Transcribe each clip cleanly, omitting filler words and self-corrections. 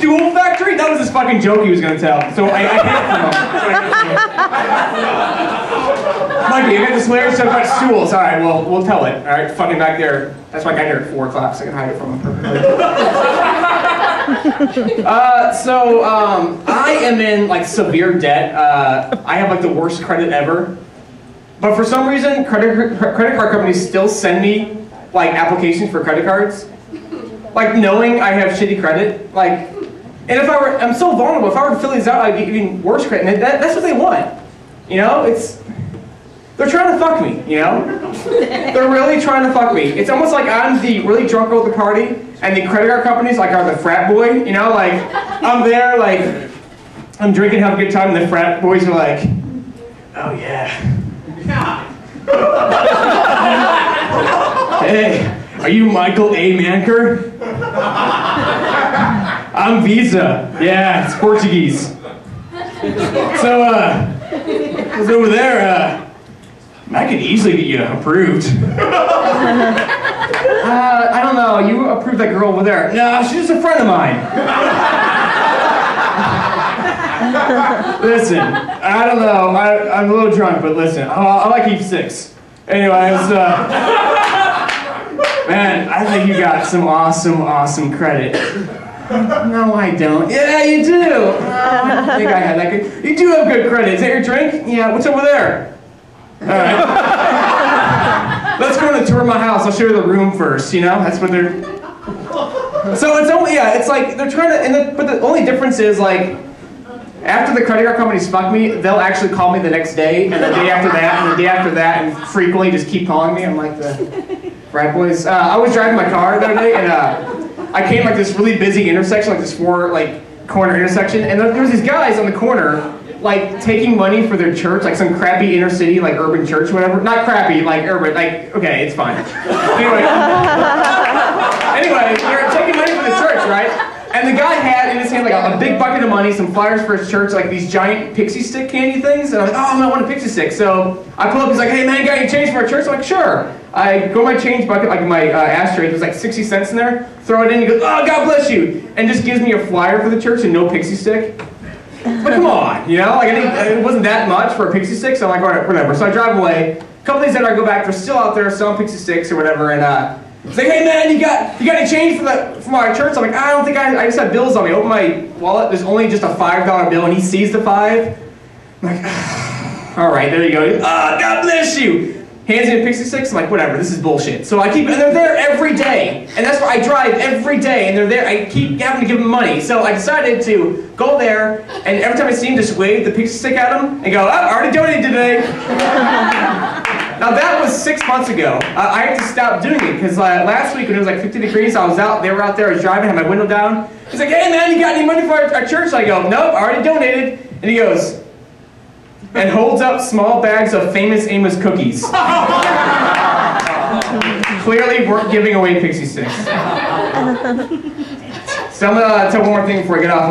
stool factory? That was his fucking joke he was gonna tell. So I hid it from him. Mikey, I got this hilarious joke about stools. All right, well, we'll tell it. All right, fucking back there. That's why I got here at 4 o'clock, so I can hide it from him perfectly. I am in like severe debt. I have like the worst credit ever. But for some reason, credit card companies still send me like applications for credit cards. Like knowing I have shitty credit. Like, and if I'm so vulnerable, if I were to fill these out, I'd get even worse credit. And that's what they want. You know, they're trying to fuck me, you know? They're really trying to fuck me. It's almost like I'm the really drunk girl at the party, and the credit card companies like are the frat boy, you know? Like, I'm there, like, I'm drinking, having a good time, and the frat boys are like, oh yeah. Hey, are you Michael A. Manker? I'm Visa. Yeah, it's Portuguese. So, I was over there, I could easily get you approved. I don't know, you approved that girl over there. No, she's just a friend of mine. Listen, I don't know, I'm a little drunk, but listen, I like Eve 6. Anyways, man, I think you got some awesome credit. No, I don't. Yeah, you do. I don't think I had that good. You do have good credit. Is that your drink? Yeah, what's over there? All right. Let's go on a tour of my house. I'll show you the room first, you know? That's what they're... So it's only, yeah, it's like, they're trying to, but the only difference is like, after the credit card companies fuck me, they'll actually call me the next day, and the day after that, and the day after that, and frequently just keep calling me. I'm like the frat boys. I was driving my car the other day, and I came like this really busy intersection, like this corner intersection, and there was these guys on the corner, like taking money for their church, like some crappy inner city, like urban church or whatever. Not crappy, like urban, like, okay, it's fine. Anyway, they're taking money from the church, right? And the guy had in his hand like a big bucket of money, some flyers for his church, like these giant pixie stick candy things. And I'm like, oh, I want a pixie stick. So I pull up, he's like, hey man, you got any change for our church? I'm like, sure. I go my change bucket, like my ashtray, there's like 60 cents in there, throw it in, he goes, oh, God bless you. And just gives me a flyer for the church and no pixie stick. But come on, you know, like it wasn't that much for a pixie stick, so I'm like, all right, whatever. So I drive away. A couple days later, I go back, they're still out there selling pixie sticks or whatever, and it's like, hey man, you got any change from our church? I'm like, I don't think I just have bills on me. I open my wallet, there's only just a $5 bill, and he sees the 5. I'm like, all right, there you go. God bless you. Hands me a pixie sticks. I'm like, whatever, this is bullshit. So I keep, and they're there every day, and that's where I drive every day, and they're there. I keep having to give them money. So I decided to go there, and every time I see him, just wave the pixie stick at him and go, oh, I already donated today. Now that was 6 months ago. I had to stop doing it because last week when it was like 50 degrees, I was out. They were out there. I was driving, had my window down. He's like, "Hey man, you got any money for our church?" I go, "Nope, I already donated." And he goes, and holds up small bags of Famous Amos cookies. Clearly, weren't giving away pixie sticks. So I'm gonna tell one more thing before I get off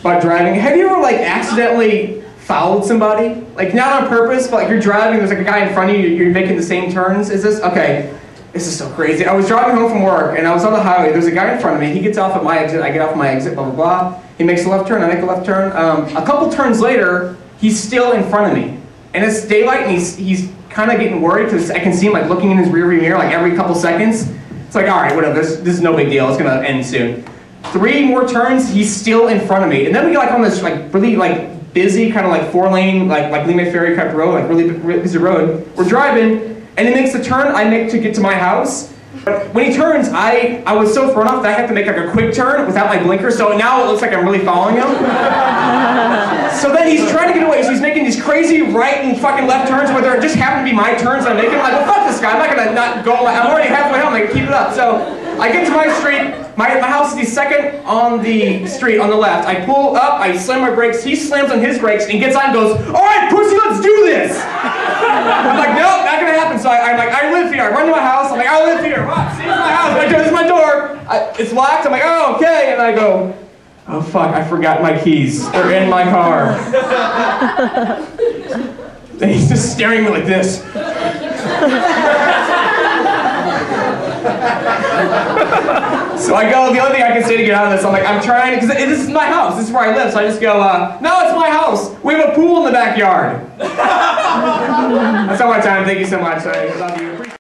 about driving. Have you ever like accidentally fouled somebody? Like not on purpose, but like you're driving, there's like a guy in front of you, you're making the same turns. Is this, okay, this is so crazy. I was driving home from work and I was on the highway, there's a guy in front of me, he gets off at my exit, I get off at my exit, blah, blah, blah. He makes a left turn, I make a left turn. A couple turns later, he's still in front of me. And it's daylight and he's kind of getting worried because I can see him like looking in his rearview mirror like every couple seconds. It's like, all right, whatever, this is no big deal, it's gonna end soon. 3 more turns, he's still in front of me. And then we get like on this like really like busy, kind of like 4-lane, like Lima Ferry type road, like really busy road. We're driving, and he makes the turn I make to get to my house. But when he turns, I was so thrown off that I have to make like a quick turn without my blinker, so now it looks like I'm really following him. So then he's trying to get away, so he's making these crazy right and fucking left turns where there just happen to be my turns I'm making. I'm like, well, fuck this guy, I'm not gonna not go, I'm already halfway home, like, keep it up. So I get to my street, my house is the second on the street on the left. I pull up, I slam my brakes, he slams on his brakes and gets on and goes, all right, pussy, let's do this. I'm like, nope, not gonna happen. So I'm like, I live here. I run to my house, I'm like, I live here. What? See, this is my house. This is my door. It's locked. I'm like, oh, okay. And I go, oh fuck, I forgot my keys. They're in my car. And he's just staring at me like this. So I go, the only thing I can say to get out of this, I'm like, I'm trying, because this is my house, this is where I live, so I just go, no, it's my house. We have a pool in the backyard. That's all my time, thank you so much. I love you.